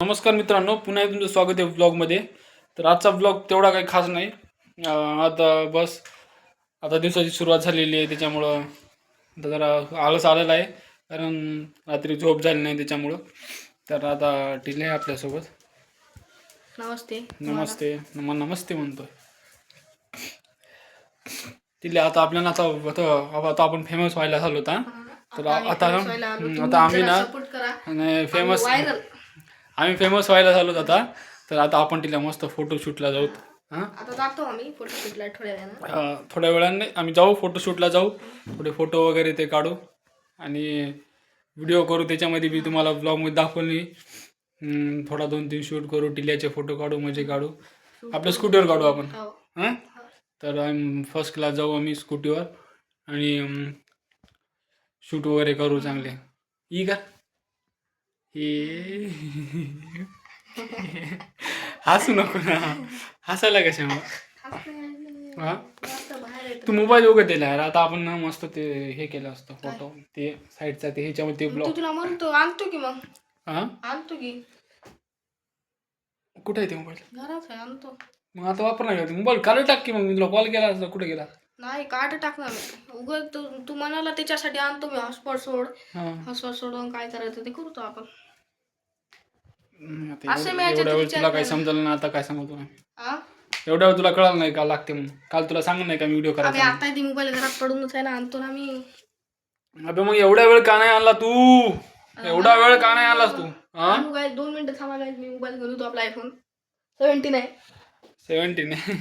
नमस्कार मित्रांनो, पुन्हा एकदा तुमचं स्वागत आहे व्लॉगमध्ये. तर आजचा व्लॉग तेवढा काही खास नाही. आता दिवसाची सुरुवात झालेली आहे, त्याच्यामुळं आता जरा आळस आलेला आहे, कारण रात्री झोप झाली नाही त्याच्यामुळं. तर आता टिले आहे आपल्यासोबत. नमस्ते. नमस्ते. नमस्ते म्हणतोय तिले. आता आपल्याला आता आपण फेमस व्हायला झालो होता. तर आता आम्ही ना फेमस आम्ही फेमस व्हायला झालो आता. तर आता आपण तिला मस्त फोटोशूटला जाऊ. आता जातो आम्ही फोटोशूटला थोड्या वेळाने आम्ही जाऊ, फोटोशूटला जाऊ. थोडे फोटो वगैरे ते काढू आणि व्हिडिओ करू. त्याच्यामध्ये मी तुम्हाला ब्लॉगमध्ये दाखवली. थोडा 2-3 शूट करू, टिल्याचे फोटो काढू, मजे काढू. आपल्या स्कूटीवर काढू आपण. हां, तर आम्ही फर्स्ट क्लास जाऊ आम्ही स्कूटीवर आणि शूट वगैरे करू चांगले. ई का हे हसू नको ना, हसायला कशा मग. हा, तू मोबाईल उघड दिला यार. आता आपण ना मस्त ते हे केलं असतं फोटो, ते साईडचा ते ह्याच्यामध्ये ते ब्लॉग. तुला म्हणतो आणतो की मग. हा, आणतो की. कुठे आहे ते मोबाईल? घरात आहे, आणतो. मग आता वापर नाही का मोबाईल? काढून टाक की. मग मी तुला कॉल केला असता, कुठे गेला? नाही, काढ टाकणार उगल. तू म्हणाला त्याच्यासाठी आणतो मी. हॉटस्पॉट सोड, हॉटस्पॉट सोडून काय करायचं ते करतो आपण. एवढ्या वेळ तुला काय समजलं ना, आता काय सांगतो ना. एवढ्या वेळ तुला कळलं नाही का लागते म्हणून? काल तुला सांग नाही का मी व्हिडिओ करायचा? आता ती मोबाईल घरात पडूनच आहे ना, आणतो ना मी. अबे मग एवढ्या वेळ का नाही आणला तू? एवढा वेळ का नाही आलास तू? 2 मिनिटं थांबायला मी मोबाईल घेऊन येतो. आपला आयफोन 17 आहे. 17 आहे.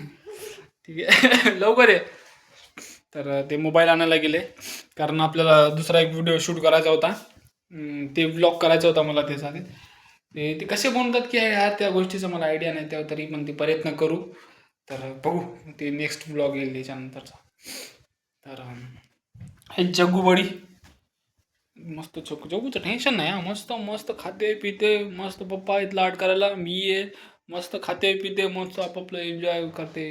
ठीक आहे. लवकर ये. तर ते मोबाईल आणायला गेले, कारण आपल्याला दुसरा एक व्हिडिओ शूट करायचा होता. ते व्लॉग करायचा होता मला. त्यासाठी ते कसे बनतात की यार, त्या गोष्टीचा मला आयडिया नाही तेव्हा, तरी पण ते प्रयत्न करू. तर बघू, ते नेक्स्ट व्लॉग येईल त्याच्यानंतरचा. तर हे जग्गूबडी मस्त. जग्गूचं टेन्शन नाही हा. मस्त मस्त खाते पिते, मस्त पप्पा आहेत लाड करायला. मी आहे मस्त खाते पिते, मस्त आपापलं एन्जॉय करते.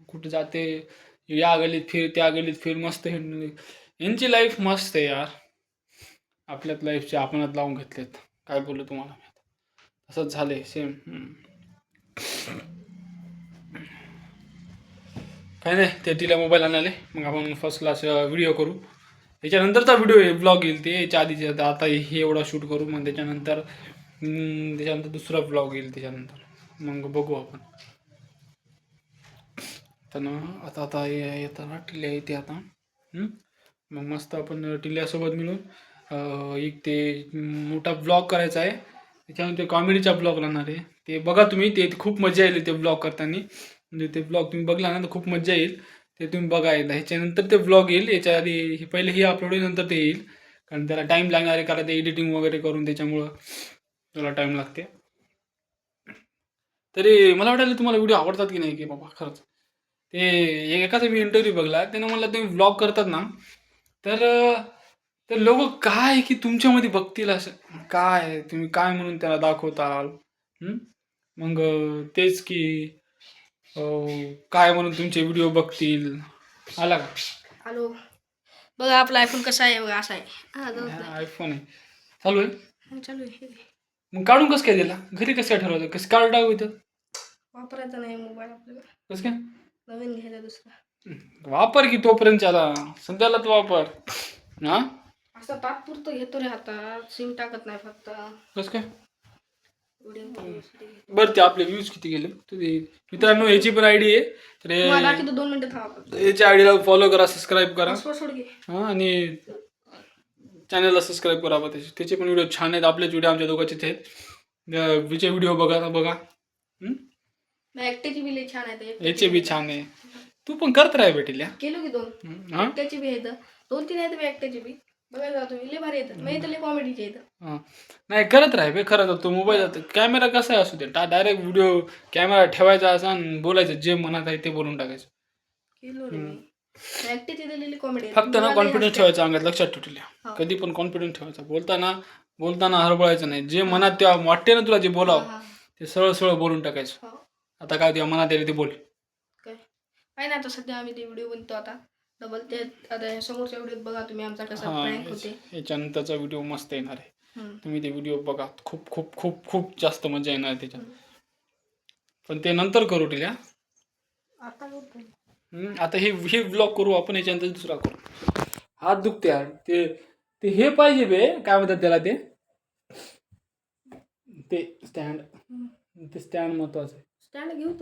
कुठे जाते, या गलीत फिर, त्या गलीत फिर, मस्त. यांची लाईफ मस्त आहे यार. आपल्यात लाईफचे आपणच लावून घेतलेत. काय बोलू तुम्हाला, असंच झालंय सेम. काय नाही, ते तिला मोबाईल आणाले, मग आपण फर्स्ट क्लास व्हिडिओ करू. त्याच्यानंतरचा व्हिडिओ ब्लॉग येईल, ते याच्या आधीचे. आता हे एवढा शूट करू, मग त्याच्यानंतर दुसरा ब्लॉग येईल त्याच्यानंतर. मग बघू आपण. तर ना आता येताना टिल्या येते आता. मग मस्त आपण टिल्यासोबत मिळून एक ते मोठा ब्लॉग करायचा आहे. त्याच्यानंतर कॉमेडीचा ब्लॉग राहणार आहे. ते बघा तुम्ही, ते खूप मजा येईल ते ब्लॉग करताना. म्हणजे ते ब्लॉग तुम्ही बघला ना तर खूप मजा येईल. ते तुम्ही बघायला. ह्याच्यानंतर ते ब्लॉग येईल. याच्या आधी पहिले हे अपलोड होईल, नंतर ते येईल. कारण त्याला टाईम लागणार आहे, कारण ते एडिटिंग वगैरे करून, त्याच्यामुळं त्याला टाईम लागते. तरी मला वाटायला तुम्हाला व्हिडिओ आवडतात की नाही की बाबा खरंच. ते एकाचा मी इंटरव्ह्यू बघला, त्यानं म्हणलं तुम्ही व्लॉग करतात ना, तर लोक काय की तुमच्यामध्ये बघतील असं काय, तुम्ही काय म्हणून त्याला दाखवताल. मग तेच की काय म्हणून तुमचे व्हिडिओ बघतील. आला का? हॅलो, बघा आपला आयफोन कसा आहे बघा. असा आहे. आयफोन आहे. चालू आहे. चालू आहे. मग काढून कसं काय दिला? घरी कसं काय ठरवलं? कसं काढ टाकू इथं? वापरायचा नाही मोबाईल आपल्याला. कसं काय? नवीन घ्यायचा दुसरा. वापर की तोपर्यंत त्याला, सध्याला तो वापर. हा, असं तात्पुरतं घेतो रे हातात, सिम टाकत नाही फक्त. कसं काय? बरं, ते आपले व्ह्यूज किती गेले मित्रांनो, याची पण आयडी आहे. तर 2 मिनिटं थांबा. याच्या आयडीला फॉलो करा, सबस्क्राईब करा. सोड घे. हां, आणि चॅनलला सबस्क्राईब करा. त्याचे पण व्हिडिओ छान आहेत. आपलेच व्हिडिओ आमच्या दोघांचेच आहेत. विचे व्हिडिओ बघा. एकट्याची बी लई छान आहे. याचे बी छान आहे. तू पण करत राह भेटील. केलो की 2. एकट्याची बी आहेत, 2-3 आहेत बी एकट्याची बी. बघायला तुम्ही लई भारी येतात. मग इथं लई कॉमेडीचे येतं. नाही, करत राह बे. खरं तर तो मोबाईल कॅमेरा कसा असू दे, डायरेक्ट व्हिडिओ कॅमेरा ठेवायचा असा आणि बोलायचं, जे मनात आहे ते बोलून टाकायचं. केलो रे मी. एकट्याची दिलेली कॉमेडी. फक्त ना कॉन्फिडन्स ठेवायचा अंगात, लक्षात ठेवल्या. कधी पण कॉन्फिडन्स ठेवायचा. बोलताना हरबळायचं नाही. जे मनात तेव्हा वाटते ना तुला, जे बोलावं ते सरळ बोलून टाकायचं. आता काय तेव्हा मनात येईल ते बोल. काय नाही, आता सध्या आम्ही ते व्हिडिओ बनतो आता डबल. ते आता समोरच्या व्हिडिओत बघा तुम्ही आमचा कसा प्रँक होते. याच्यानंतरचा व्हिडिओ मस्त येणार आहे. तुम्ही ते व्हिडिओ बघा. खूप खूप खूप खूप जास्त मजा येणार त्याच्यात. पण ते नंतर करू ठीक आहे. आता हे ब्लॉग करू आपण, याच्यानंतर दुसरा करू. हात दुखते यार. ते हे पाहिजे बे, काय म्हणतात त्याला, ते स्टँड. ते स्टँड महत्वाचं आहे. स्टँड घेऊ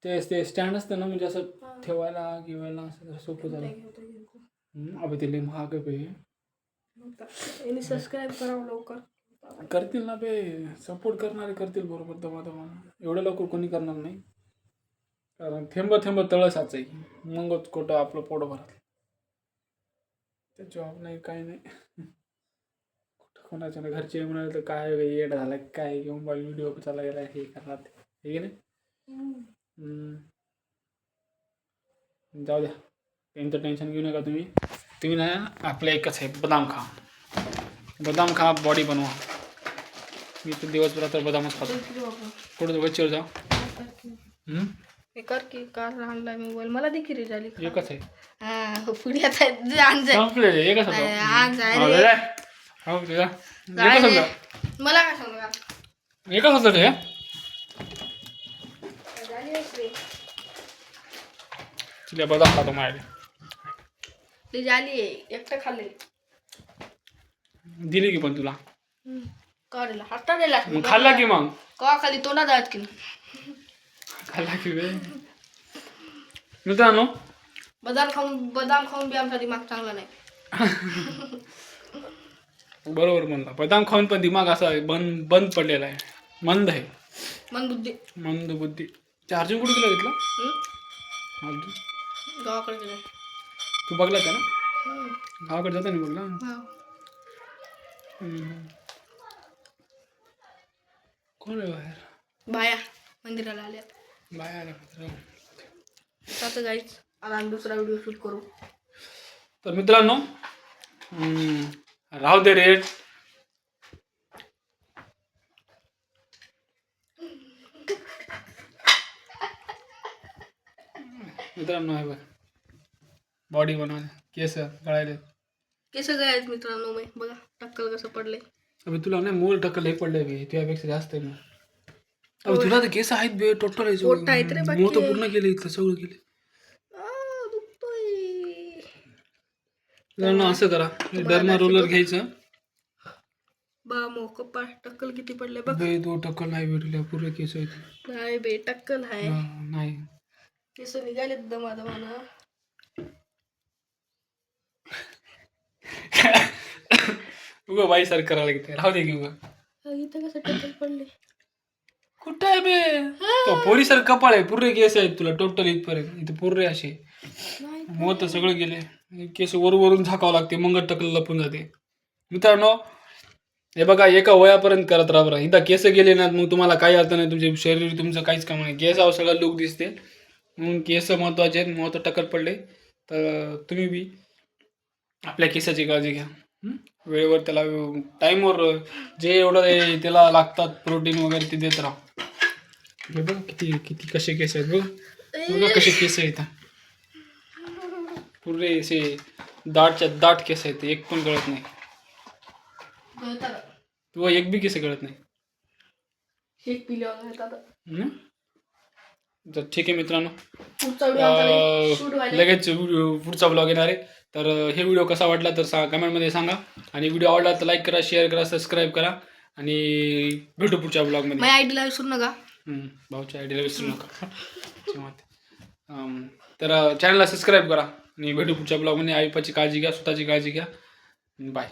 ते स्टँड असतं ना, म्हणजे असं ठेवायला घेवायला असं सोपं झालं. अबे ते लय महाग आहे बे. सबस्क्राईब करावं लवकर. करतील ना बे, सपोर्ट करणारे करतील बरोबर दमा. एवढं लवकर कोणी करणार नाही, कारण थेंब थेंब तळ साचाय, मगच कुठं आपलं पोट भरत. ते जॉब नाही काय नाही. कुठं कोणाच्या ना घरचे म्हणाले तर काय येड झालं काय, मोबाईल व्हिडिओ चालायला हे करणार हे की नाही. जाऊ द्या, त्यांचं टेन्शन घेऊ नका तुम्ही ना. आपलं एकच आहे, बदाम खा, बॉडी बनवा. मी तर दिवसभरात तर बदामच खातो. थोडं वरचीवर जा. कर की कार आणलाय मोबाईल, मला देखील रे झाली. एकच आहे. पुढे संपले एकच मला काय सांगा एकच होतं ते. तुला बदाम खातो माझ्या ती झाली आहे, एकटं खाल्ले. दिली की पण तुला काढला हाता दिला मग खाल्ला की मग का खाली तोंडात जात की खाल्ला की बे. मित्रांनो, बदाम खाऊन बी आमचा दिमाग चांगला नाही. बरोबर म्हणला, बदाम खाऊन पण दिमाग असा बंद पडलेला आहे, मंद आहे. मंद बुद्धी. चार्जिंग कुठे गेला घेतला? गावाकडे गेले. तू बघला का ना, गावाकडे जाता नाही बघला. कोण आहे बाहेर? बाया मंदिराला आल्या. बाहेर आल्या. आता जायच, आता दुसरा व्हिडिओ शूट करू. तर मित्रांनो, राहू दे रे. मित्रांनो आहे बघ, बॉडी बनवायला, केस गळायले. केस गळायत मित्रांनो. मी बघा टक्कल कसं पडले. अबे तुला नाही मूळ टक्कल हे पडलंय बे, तुझ्यापेक्षा जास्त आहे. अबे तुला तर केस आहेत बे, टोटल आहे. मूळ तर पूर्ण केलं, इथलं सगळं केलं. मित्रांनो असं करा, डर्मा रोलर घ्यायचं. बा मो कप्पा टक्कल किती पडले बघ. बे तो टक्कल नाही भेटल्या, पुरे केस आहेत. नाही बे टक्कल आहे. नाही केस निघाले दमादमानं. उगा बाई सर करायला लागते. राहू दे की उगा. इथं कसं टक्कल पडले. कुठं आहे बे, तो पोरी सर कपाळ आहे, पुरे केस आहेत तुला टोटल इथपर्यंत. इथे पुरे असे मोत सगळं गेले. केस वरून झाकावं लागते, मग टक्कल लपून जाते. मित्रांनो हे बघा, एका वयापर्यंत करत राहा बरं. एकदा केस गेले ना, मग तुम्हाला काही अर्थ नाही, तुमचे शरीर तुमचं काहीच काम नाही. केसावर सगळं लुक दिसते, म्हणून केस महत्वाचे आहेत. महत्व टक्कल पडले तर तुम्ही बी आपल्या केसाची काळजी घ्या. वेळेवर त्याला टाईमवर जे एवढं त्याला लागतात प्रोटीन वगैरे ते देत राहा. हे बघ किती कसे केस आहेत बघ कसे केस आहेत. पुरे असे दाट केस आहेत, एक पण गळत नाही. तू एक बी केस गळत नाही. तर ठीक आहे मित्रांनो, लगेच पुढचा ब्लॉग येणार आहे. तर हे व्हिडिओ कसा वाटला तर कमेंटमध्ये सांगा, आणि व्हिडिओ आवडला तर लाईक करा, शेअर करा, सबस्क्राईब करा, आणि भेटू पुढच्या ब्लॉगमध्ये. आयडीला विसरू नका. भाऊच्या आयडीला विसरू नका. तर चॅनलला सबस्क्राईब करा, आणि भेटू पुढच्या ब्लॉगमध्ये. आईपाची काळजी घ्या, स्वतःची काळजी घ्या. बाय.